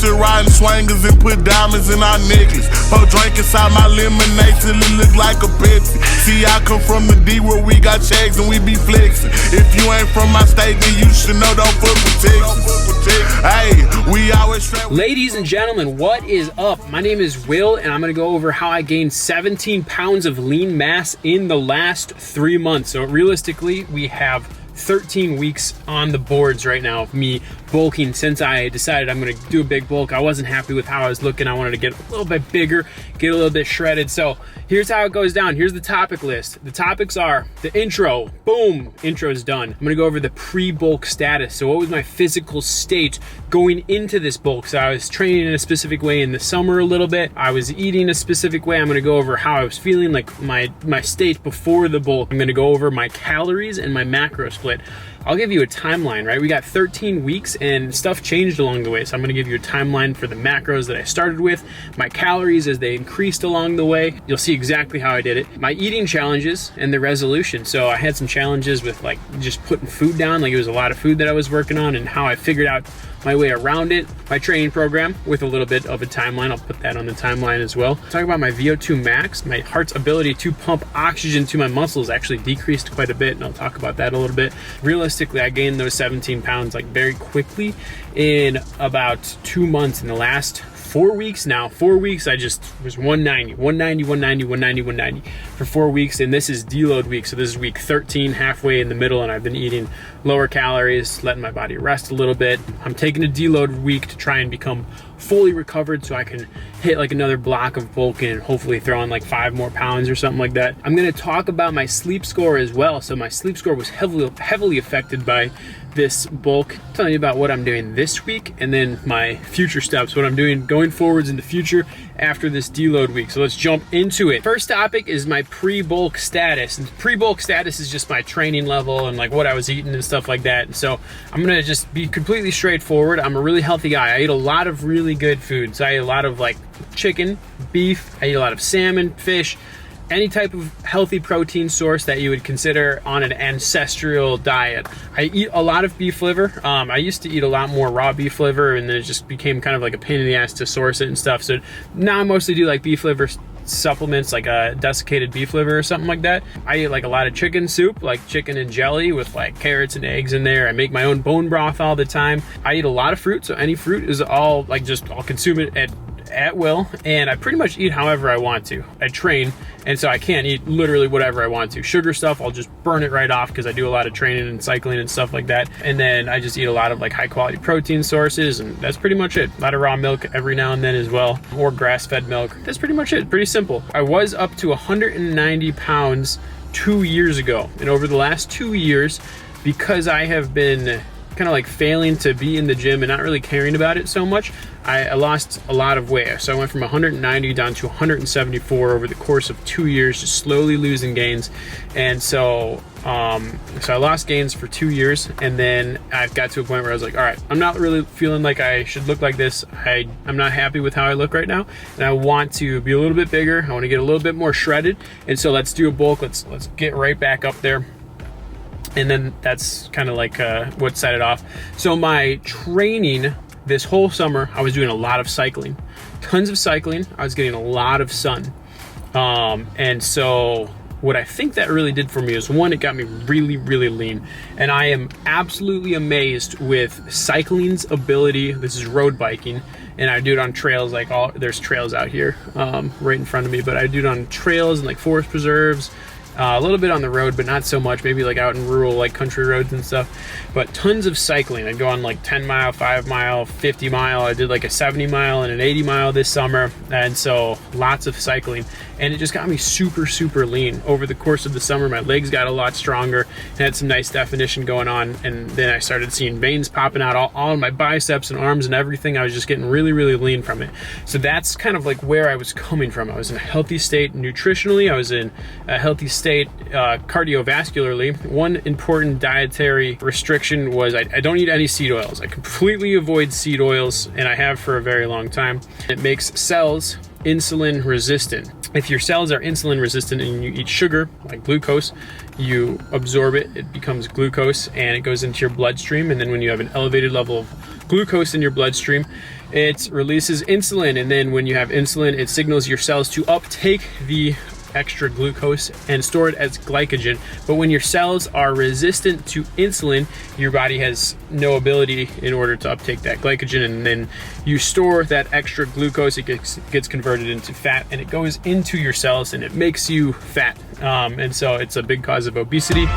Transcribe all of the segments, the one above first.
shit riding swangers and put diamonds in our necklace. Pour drink inside my lemonade till it look like a Pepsi. See, I come from the D where we got checks and we be flexing. If you ain't from my state, then you should know don't fuck with Texas. Hey, we always strap. Ladies and gentlemen, what is up? My name is Will, and I'm gonna go over how I gained 17 pounds of lean mass in the last 3 months. So realistically, we have 13 weeks on the boards right now of me bulking since I decided I'm gonna do a big bulk. I wasn't happy with how I was looking. I wanted to get a little bit bigger, get a little bit shredded. So here's how it goes down. Here's the topic list. The topics are the intro, boom, intro's done. I'm gonna go over the pre-bulk status. So what was my physical state going into this bulk? So I was training in a specific way in the summer a little bit. I was eating a specific way. I'm gonna go over how I was feeling, like my state before the bulk. I'm gonna go over my calories and my macro split. I'll give you a timeline, right? We got 13 weeks and stuff changed along the way. So I'm gonna give you a timeline for the macros that I started with, my calories as they increased along the way. You'll see exactly how I did it. My eating challenges and the resolution. So I had some challenges with like just putting food down, like it was a lot of food that I was working on, and how I figured out my way around it. My training program with a little bit of a timeline. I'll put that on the timeline as well. Talk about my V02 Max. My heart's ability to pump oxygen to my muscles actually decreased quite a bit, and I'll talk about that a little bit. Realistically, I gained those 17 pounds like very quickly in about 2 months. In the last 4 weeks now, 4 weeks, I just was 190 for 4 weeks. And this is deload week. So this is week 13, halfway in the middle. And I've been eating lower calories, letting my body rest a little bit. I'm taking a deload week to try and become fully recovered so I can hit like another block of bulking and hopefully throw on like 5 more pounds or something like that. I'm going to talk about my sleep score as well. So my sleep score was heavily affected by this bulk. I'm telling you about what I'm doing this week and then my future steps, what I'm doing going forwards in the future after this deload week. So let's jump into it. First topic is my pre-bulk status. And pre-bulk status is just my training level and like what I was eating and stuff like that. And so I'm gonna just be completely straightforward. I'm a really healthy guy. I eat a lot of really good foods. I eat a lot of like chicken, beef, I eat a lot of salmon, fish, any type of healthy protein source that you would consider on an ancestral diet. I eat a lot of beef liver. I used to eat a lot more raw beef liver, and then it just became kind of like a pain in the ass to source it and stuff. So now I mostly do like beef liver supplements, like a desiccated beef liver or something like that. I eat like a lot of chicken soup, like chicken and jelly with like carrots and eggs in there. I make my own bone broth all the time. I eat a lot of fruit, so any fruit is all like just I'll consume it at will, and I pretty much eat however I want to. I train, and so I can't eat literally whatever I want to. Sugar stuff, I'll just burn it right off because I do a lot of training and cycling and stuff like that. And then I just eat a lot of like high quality protein sources, and that's pretty much it. A lot of raw milk every now and then as well, or grass-fed milk. That's pretty much it. Pretty simple. I was up to 190 pounds 2 years ago, and over the last 2 years, because I have been kind of like failing to be in the gym and not really caring about it so much, I lost a lot of weight. So I went from 190 down to 174 over the course of 2 years, just slowly losing gains. And so I lost gains for 2 years, and then I got to a point where I was like, all right, I'm not really feeling like I should look like this. I'm not happy with how I look right now, and I want to be a little bit bigger. I want to get a little bit more shredded, and so let's do a bulk. Let's get right back up there. And then that's kind of like what set it off. So my training this whole summer, I was doing a lot of cycling, tons of cycling. I was getting a lot of sun. And so what I think that really did for me is, one, it got me really, really lean. And I am absolutely amazed with cycling's ability. This is road biking, and I do it on trails, like there's trails out here right in front of me, but I do it on trails and like forest preserves, a little bit on the road, but not so much, maybe like out in rural, like country roads and stuff, but tons of cycling. I'd go on like 10 mile, 5 mile, 50 mile. I did like a 70 mile and an 80 mile this summer. And so lots of cycling, and it just got me super, super lean over the course of the summer. My legs got a lot stronger and had some nice definition going on. And then I started seeing veins popping out all in my biceps and arms and everything. I was just getting really, really lean from it. So that's kind of like where I was coming from. I was in a healthy state nutritionally. I was in a healthy state cardiovascularly. One important dietary restriction was I don't eat any seed oils. I completely avoid seed oils, and I have for a very long time. It makes cells insulin resistant. If your cells are insulin resistant and you eat sugar, like glucose, you absorb it, it becomes glucose, and it goes into your bloodstream. And then when you have an elevated level of glucose in your bloodstream, it releases insulin, and then when you have insulin, it signals your cells to uptake the extra glucose and store it as glycogen. But when your cells are resistant to insulin, your body has no ability in order to uptake that glycogen, and then you store that extra glucose. It gets converted into fat, and it goes into your cells, and it makes you fat. And so it's a big cause of obesity.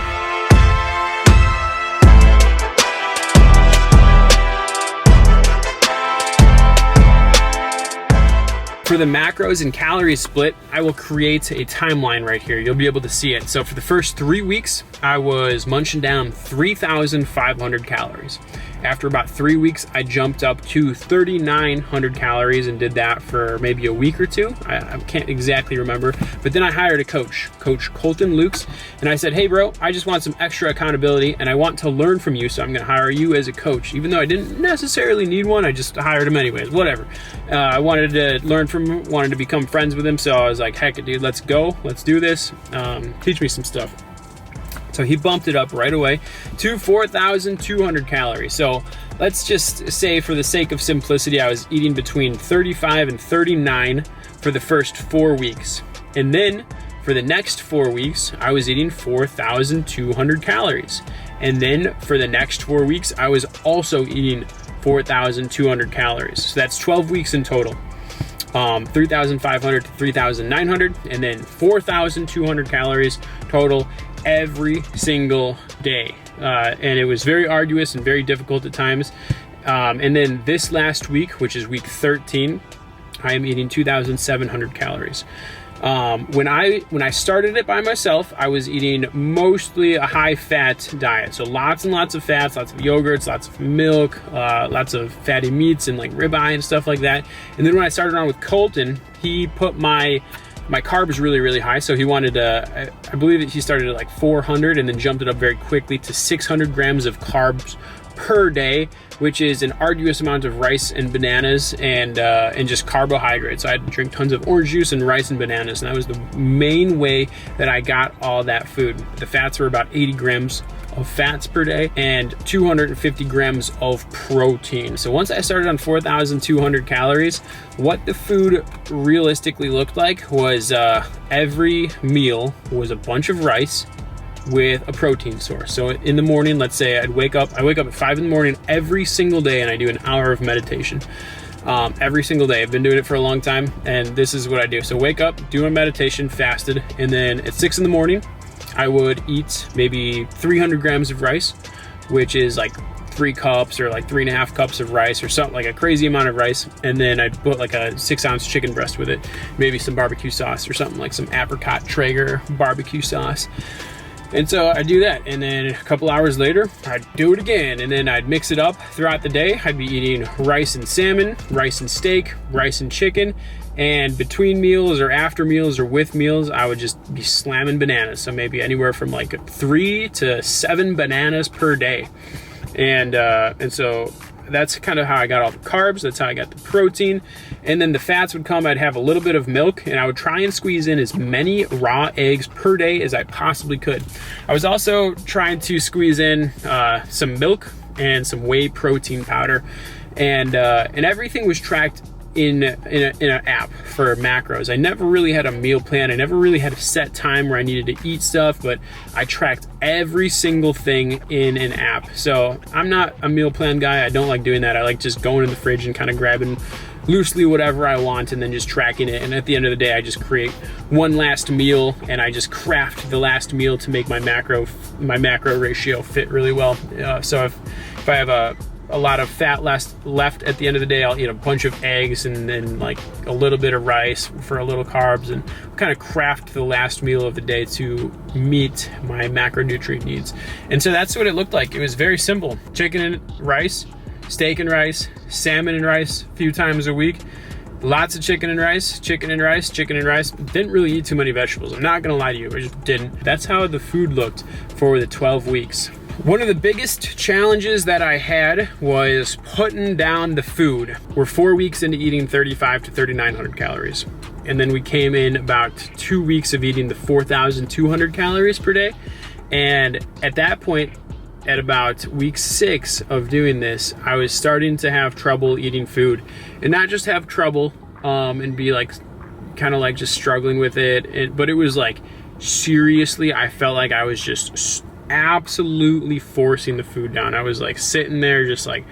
For the macros and calories split, I will create a timeline right here. You'll be able to see it. So for the first 3 weeks, I was munching down 3,500 calories. After about 3 weeks, I jumped up to 3,900 calories and did that for maybe a week or two. I can't exactly remember, but then I hired a coach, Coach Colton Lukes, and I said, hey bro, I just want some extra accountability and I want to learn from you, so I'm gonna hire you as a coach. Even though I didn't necessarily need one, I just hired him anyways, whatever. I wanted to learn from him, wanted to become friends with him, so I was like, heck dude, let's go, let's do this, teach me some stuff. So he bumped it up right away to 4,200 calories. So let's just say, for the sake of simplicity, I was eating between 35 and 39 for the first 4 weeks. And then for the next 4 weeks, I was eating 4,200 calories. And then for the next 4 weeks, I was also eating 4,200 calories. So that's 12 weeks in total. 3,500 to 3,900, and then 4,200 calories total every single day. And it was very arduous and very difficult at times. And then this last week, which is week 13, I am eating 2,700 calories. When I started it by myself, I was eating mostly a high-fat diet. So lots and lots of fats, lots of yogurts, lots of milk, lots of fatty meats and like ribeye and stuff like that. And then when I started on with Colton, he put my carbs really, really high. So he wanted to, I believe that he started at like 400 and then jumped it up very quickly to 600 grams of carbs per day, which is an arduous amount of rice and bananas and just carbohydrates. So I had to drink tons of orange juice and rice and bananas, and that was the main way that I got all that food. The fats were about 80 grams of fats per day and 250 grams of protein. So once I started on 4,200 calories, what the food realistically looked like was every meal was a bunch of rice with a protein source. So in the morning, let's say I wake up at 5 in the morning every single day, and I do an hour of meditation every single day. I've been doing it for a long time, and this is what I do. So wake up, do my meditation, fasted, and then at 6 in the morning, I would eat maybe 300 grams of rice, which is like 3 cups or like 3.5 cups of rice or something, like a crazy amount of rice. And then I'd put like a 6-ounce chicken breast with it, maybe some barbecue sauce or something, like some apricot Traeger barbecue sauce. And so I'd do that, and then a couple hours later, I'd do it again, and then I'd mix it up throughout the day. I'd be eating rice and salmon, rice and steak, rice and chicken, and between meals or after meals or with meals, I would just be slamming bananas. So maybe anywhere from like 3 to 7 bananas per day. And so that's kind of how I got all the carbs. That's how I got the protein. And then the fats would come. I'd have a little bit of milk, and I would try and squeeze in as many raw eggs per day as I possibly could. I was also trying to squeeze in some milk and some whey protein powder, and everything was tracked in an app for macros. I never really had a meal plan. I never really had a set time where I needed to eat stuff, but I tracked every single thing in an app. So I'm not a meal plan guy. I don't like doing that. I like just going in the fridge and kind of grabbing loosely whatever I want and then just tracking it. And at the end of the day, I just create one last meal, and I just craft the last meal to make my macro ratio fit really well. So if I have a lot of fat left at the end of the day, I'll eat a bunch of eggs and then like a little bit of rice for a little carbs, and kind of craft the last meal of the day to meet my macronutrient needs. And so that's what it looked like. It was very simple. Chicken and rice, steak and rice, salmon and rice a few times a week. Lots of chicken and rice, chicken and rice, chicken and rice. Didn't really eat too many vegetables. I'm not gonna lie to you, I just didn't. That's how the food looked for the 12 weeks. One of the biggest challenges that I had was putting down the food. We're 4 weeks into eating 3,500 to 3,900 calories. And then we came in about 2 weeks of eating the 4,200 calories per day. And at that point, at about week 6 of doing this, I was starting to have trouble eating food, and not just have trouble and be like kind of like just struggling with it, but it was like seriously, I felt like I was just absolutely forcing the food down. I was like sitting there just like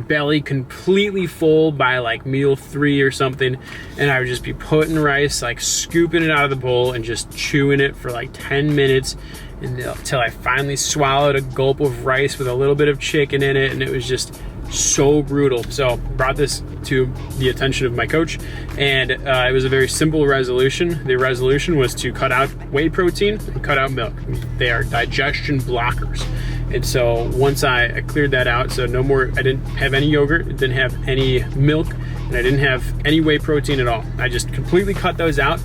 belly completely full by like meal 3 or something, and I would just be putting rice, like scooping it out of the bowl and just chewing it for like 10 minutes until I finally swallowed a gulp of rice with a little bit of chicken in it, and it was just so brutal. So brought this to the attention of my coach, and it was a very simple resolution. The resolution was to cut out whey protein and cut out milk. They are digestion blockers. And so once I cleared that out, so no more, I didn't have any yogurt, didn't have any milk, and I didn't have any whey protein at all. I just completely cut those out,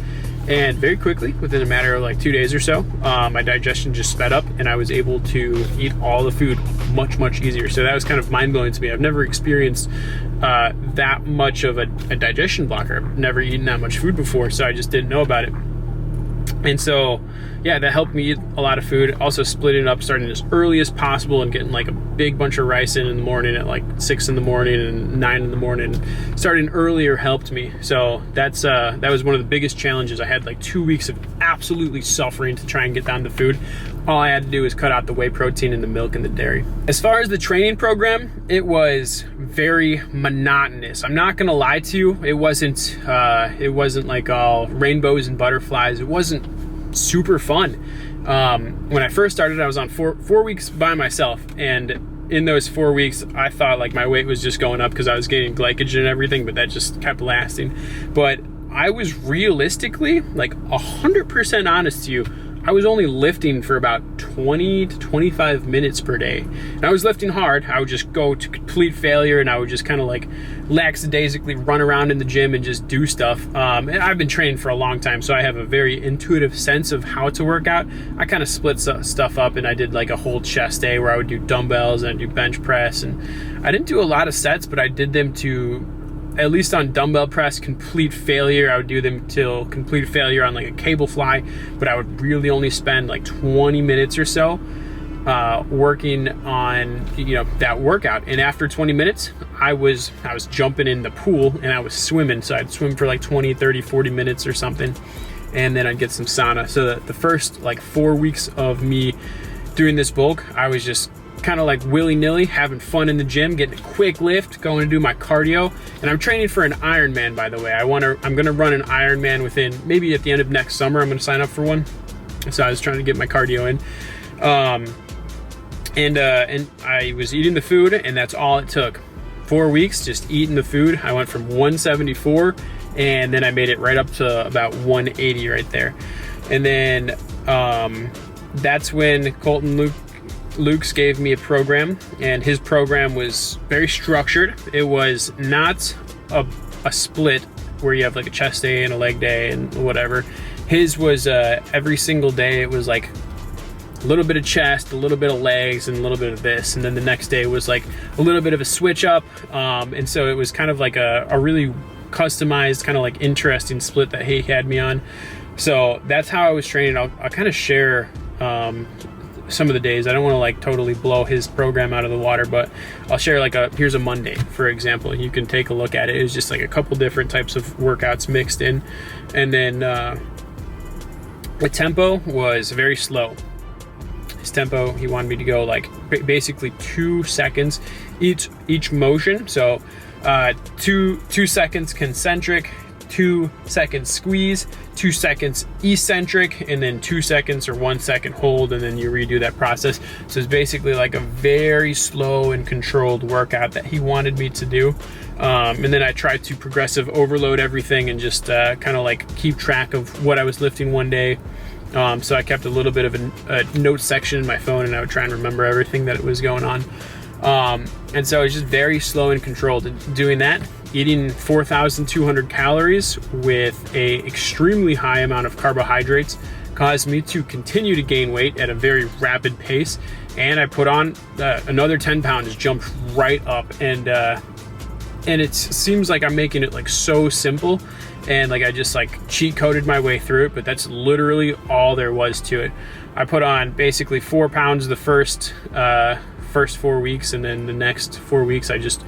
and very quickly, within a matter of like 2 days or so, my digestion just sped up, and I was able to eat all the food much easier. So that was kind of mind-blowing to me. I've never experienced that much of a digestion blocker. I've never eaten that much food before, so I just didn't know about it. And so, yeah, that helped me eat a lot of food. Also splitting it up, starting as early as possible and getting like a big bunch of rice in the morning at like 6 in the morning and 9 in the morning. Starting earlier helped me. So that was one of the biggest challenges. I had like 2 weeks of absolutely suffering to try and get down to food. All I had to do was cut out the whey protein and the milk and the dairy. As far as the training program, it was very monotonous. I'm not gonna lie to you. It wasn't like all rainbows and butterflies. It wasn't super fun. When I first started, I was on four weeks by myself, and in those 4 weeks, I thought like my weight was just going up because I was getting glycogen and everything, but that just kept lasting. But I was realistically like 100% honest to you. I was only lifting for about 20 to 25 minutes per day. And I was lifting hard. I would just go to complete failure, and I would just kind of like lackadaisically run around in the gym and just do stuff. And I've been training for a long time, so I have a very intuitive sense of how to work out. I kind of split stuff up, and I did like a whole chest day where I would do dumbbells and I'd do bench press. And I didn't do a lot of sets, but I did them to, at least on dumbbell press, complete failure. I would do them till complete failure on like a cable fly, but I would really only spend like 20 minutes or so working on, you know, that workout. And after 20 minutes, I was jumping in the pool and I was swimming. So I'd swim for like 20, 30, 40 minutes or something, and then I'd get some sauna. So the first like 4 weeks of me doing this bulk, I was just kind of like willy-nilly, having fun in the gym, getting a quick lift, going to do my cardio. And I'm training for an Ironman, by the way. I'm gonna run an Ironman within, maybe at the end of next summer, I'm gonna sign up for one. So I was trying to get my cardio in. And I was eating the food, and that's all it took. 4 weeks, just eating the food. I went from 174, and then I made it right up to about 180 right there. And then that's when Colton Lukes gave me a program, and his program was very structured. It was not a split where you have like a chest day and a leg day and whatever. His was every single day. It was like a little bit of chest, a little bit of legs, and a little bit of this. And then the next day was like a little bit of a switch up. And so it was kind of like a really customized, kind of like interesting split that he had me on. So that's how I was training. I'll kind of share some of the days. I don't want to like totally blow his program out of the water, but I'll share like here's a Monday, for example. You can take a look at it. It was just like a couple different types of workouts mixed in. And then the tempo was very slow. His tempo, he wanted me to go like basically 2 seconds each motion. So 2 seconds concentric, 2 seconds squeeze, 2 seconds eccentric, and then 2 seconds or 1 second hold, and then you redo that process. So it's basically like a very slow and controlled workout that he wanted me to do. And then I tried to progressive overload everything and just kind of like keep track of what I was lifting one day. So I kept a little bit of a note section in my phone, and I would try and remember everything that was going on. And so it's just very slow and controlled. And doing that, eating 4,200 calories with a extremely high amount of carbohydrates caused me to continue to gain weight at a very rapid pace. And I put on another 10 pounds, jumped right up. And it seems like I'm making it like so simple, and like I just like cheat coded my way through it, but that's literally all there was to it. I put on basically 4 pounds the first first 4 weeks, and then the next 4 weeks I just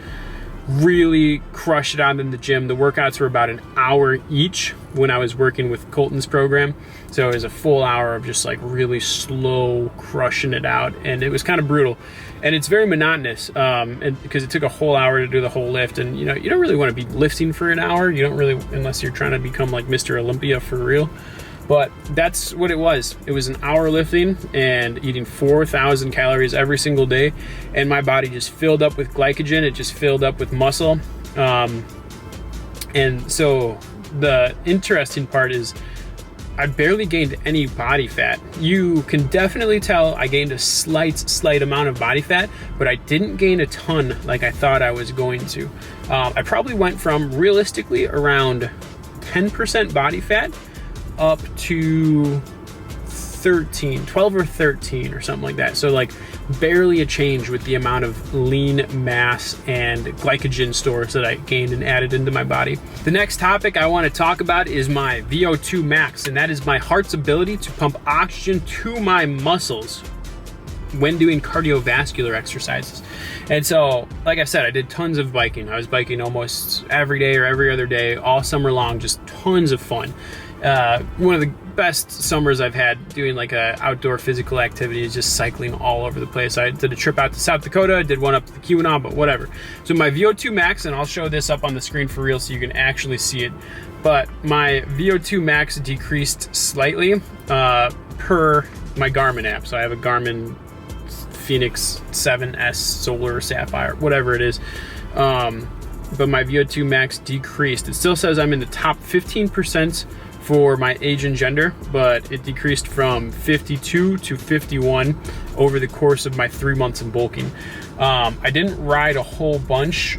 really crushed it out in the gym. The workouts were about an hour each when I was working with Colton's program. So it was a full hour of just like really slow crushing it out, and it was kind of brutal. And it's very monotonous and because it took a whole hour to do the whole lift, and you know, you don't really want to be lifting for an hour. You don't really, unless you're trying to become like Mr. Olympia for real. But that's what it was. It was an hour lifting and eating 4,000 calories every single day. And my body just filled up with glycogen. It just filled up with muscle. And so the interesting part is I barely gained any body fat. You can definitely tell I gained a slight amount of body fat, but I didn't gain a ton like I thought I was going to. I probably went from realistically around 10% body fat up to 12 or 13 or something like that. So like barely a change with the amount of lean mass and glycogen stores that I gained and added into my body. The next topic I want to talk about is my V02 Max, and that is my heart's ability to pump oxygen to my muscles when doing cardiovascular exercises. And so, like I said, I did tons of biking. I was biking almost every day or every other day all summer long, just tons of fun. One of the best summers I've had doing like a outdoor physical activity is just cycling all over the place. I did a trip out to South Dakota, did one up to the Keweenaw, but whatever. So my V02 Max, and I'll show this up on the screen for real so you can actually see it, but my V02 Max decreased slightly per my Garmin app. So I have a Garmin Phoenix 7S Solar Sapphire, whatever it is. But my VO2 Max decreased. It still says I'm in the top 15% for my age and gender, but it decreased from 52 to 51 over the course of my 3 months of bulking. I didn't ride a whole bunch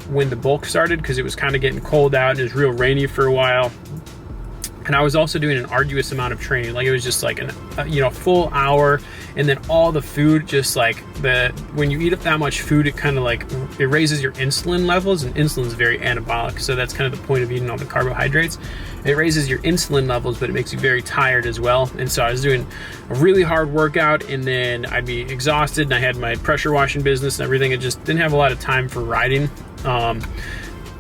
when the bulk started because it was kind of getting cold out and it was real rainy for a while. And I was also doing an arduous amount of training. Like it was just like a full hour, and then all the food, just like when you eat up that much food, it kind of like, it raises your insulin levels, and insulin is very anabolic. So that's kind of the point of eating all the carbohydrates. It raises your insulin levels, but it makes you very tired as well. And so I was doing a really hard workout, and then I'd be exhausted, and I had my pressure washing business and everything. I just didn't have a lot of time for riding.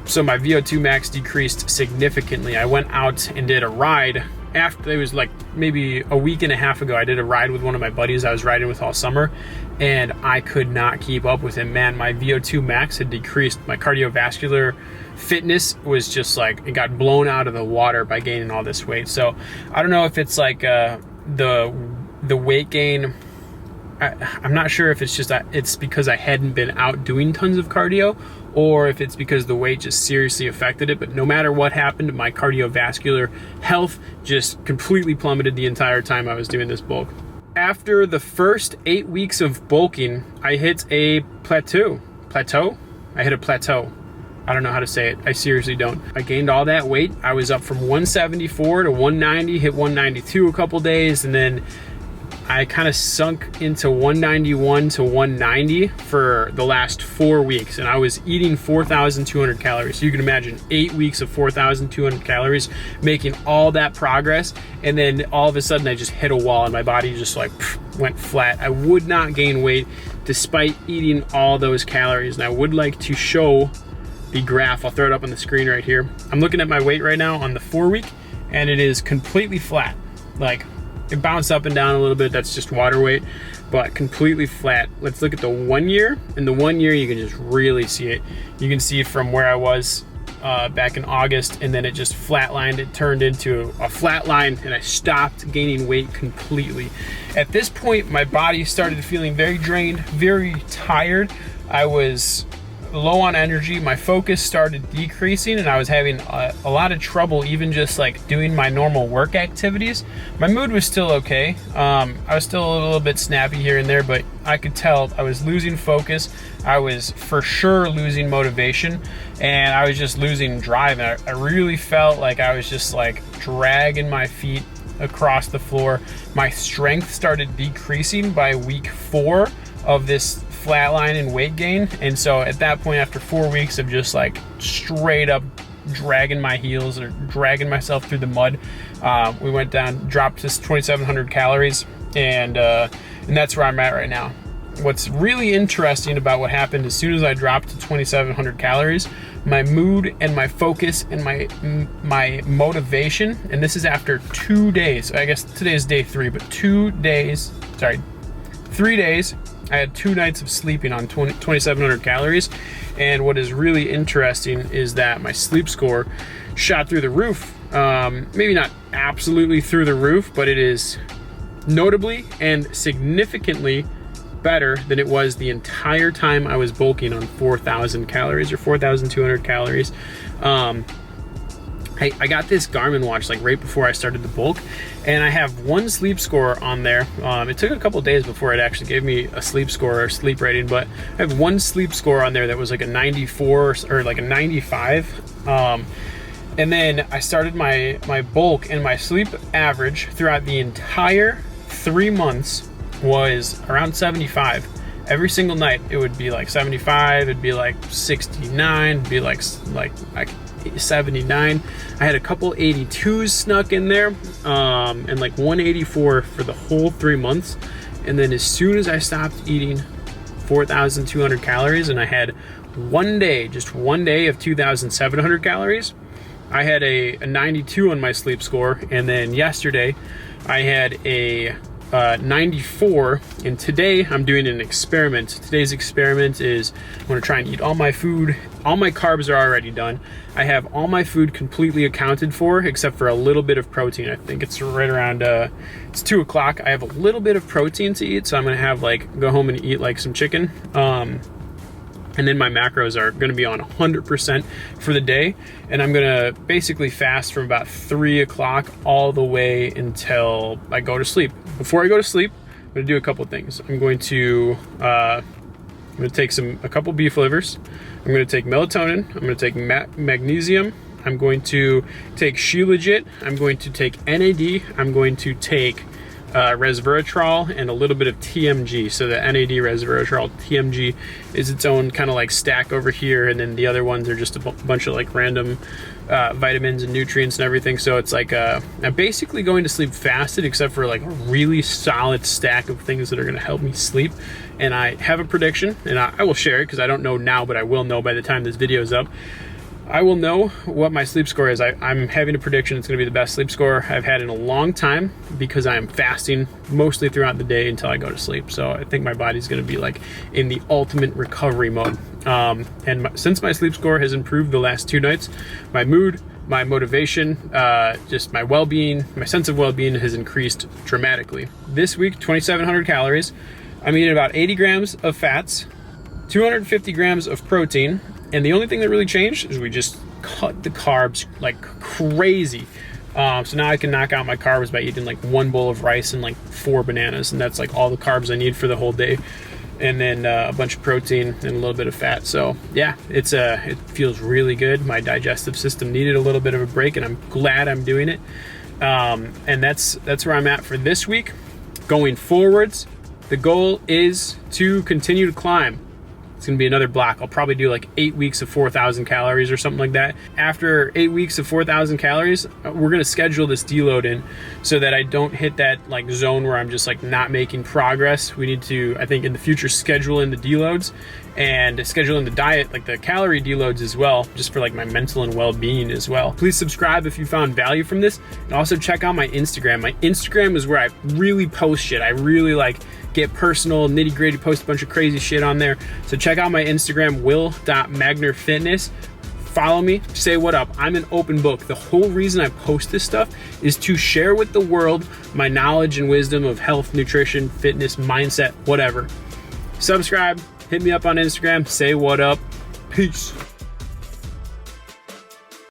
So my VO2 Max decreased significantly. I went out and did a ride after, it was like maybe a week and a half ago. I did a ride with one of my buddies I was riding with all summer, and I could not keep up with him. Man, my VO2 Max had decreased. My cardiovascular fitness was just like, it got blown out of the water by gaining all this weight. So I don't know if it's like the weight gain. I'm not sure if it's just that it's because I hadn't been out doing tons of cardio, or if it's because the weight just seriously affected it. But no matter what happened, my cardiovascular health just completely plummeted the entire time I was doing this bulk. After the first 8 weeks of bulking, I hit a plateau. I hit a plateau. I don't know how to say it. I seriously don't. I gained all that weight. I was up from 174 to 190, hit 192 a couple days, and then I kind of sunk into 191 to 190 for the last 4 weeks, and I was eating 4,200 calories. So you can imagine 8 weeks of 4,200 calories, making all that progress, and then all of a sudden I just hit a wall and my body just like went flat. I would not gain weight despite eating all those calories, and I would like to show the graph. I'll throw it up on the screen right here. I'm looking at my weight right now on the 4 week, and it is completely flat. Like, it bounced up and down a little bit, that's just water weight, but completely flat. Let's look at the 1 year. In the 1 year, you can just really see it. You can see from where I was back in August, and then it just flatlined. It turned into a flat line, and I stopped gaining weight completely. At this point, my body started feeling very drained, very tired. I was low on energy. My focus started decreasing, and I was having a lot of trouble even just like doing my normal work activities. My mood was still okay. I was still a little bit snappy here and there, but I could tell I was losing focus. I was for sure losing motivation, and I was just losing drive. And I really felt like I was just like dragging my feet across the floor. My strength started decreasing by week 4 of this flatline and weight gain. And so at that point, after 4 weeks of just like straight up dragging my heels or dragging myself through the mud, we went down, dropped to 2,700 calories, and that's where I'm at right now. what's really interesting about what happened as soon as I dropped to 2,700 calories, my mood and my focus and my motivation, and this is after 2 days. I guess today is day 3, but 3 days. I had 2 nights of sleeping on 2,700 calories. And what is really interesting is that my sleep score shot through the roof. Maybe not absolutely through the roof, but it is notably and significantly better than it was the entire time I was bulking on 4,000 calories or 4,200 calories. I got this Garmin watch like right before I started the bulk, and I have one sleep score on there. It took a couple days before it actually gave me a sleep score or sleep rating, but I have one sleep score on there that was like a 94 or like a 95. And then I started my bulk, and my sleep average throughout the entire 3 months was around 75. Every single night it would be like 75, it'd be like 69, it'd be like 79. I had a couple 82s snuck in there, and like 184 for the whole 3 months. And then as soon as I stopped eating 4,200 calories and I had just one day of 2,700 calories, I had a 92 on my sleep score. And then yesterday I had a 94, and today I'm doing an experiment. Today's experiment is I'm going to try and eat all my food. All my carbs are already done. I have all my food completely accounted for except for a little bit of protein. I think it's right around it's 2 o'clock. I have a little bit of protein to eat, so I'm going to have go home and eat like some chicken. And then my macros are going to be on 100% for the day. And I'm going to basically fast from about 3 o'clock all the way until I go to sleep. Before I go to sleep, I'm going to do a couple things. I'm going to take a couple beef livers. I'm going to take melatonin. I'm going to take magnesium. I'm going to take Shilajit. I'm going to take NAD. I'm going to take resveratrol and a little bit of TMG. So the NAD, resveratrol, TMG is its own kind of like stack over here, and then the other ones are just a bunch of like random vitamins and nutrients and everything. So it's like I'm basically going to sleep fasted except for like a really solid stack of things that are going to help me sleep. And I have a prediction, and I will share it because I don't know now, but I will know by the time this video is up. I will know what my sleep score is. I'm having a prediction it's going to be the best sleep score I've had in a long time because I am fasting mostly throughout the day until I go to sleep. So I think my body's going to be like in the ultimate recovery mode. Since my sleep score has improved the last 2 nights, my mood, my motivation, just my well-being, my sense of well-being has increased dramatically. This week, 2,700 calories. I'm eating about 80 grams of fats, 250 grams of protein, and the only thing that really changed is we just cut the carbs like crazy. So now I can knock out my carbs by eating like 1 bowl of rice and like 4 bananas, and that's like all the carbs I need for the whole day. And then a bunch of protein and a little bit of fat. So yeah, it feels really good. My digestive system needed a little bit of a break, and I'm glad I'm doing it. And that's where I'm at for this week. Going forwards, the goal is to continue to climb. It's gonna be another block. I'll probably do like 8 weeks of 4,000 calories or something like that. After 8 weeks of 4,000 calories, we're gonna schedule this deload in so that I don't hit that like zone where I'm just like not making progress. We need to, I think in the future, schedule in the deloads and schedule in the diet, like the calorie deloads as well, just for like my mental and well-being as well. Please subscribe if you found value from this, and also check out my Instagram. My Instagram is where I really post shit. I really like get personal, nitty-gritty, post a bunch of crazy shit on there. So check out my Instagram, Will.MagnerFitness. Follow me, say what up. I'm an open book. The whole reason I post this stuff is to share with the world my knowledge and wisdom of health, nutrition, fitness, mindset, whatever. Subscribe, hit me up on Instagram, say what up. Peace.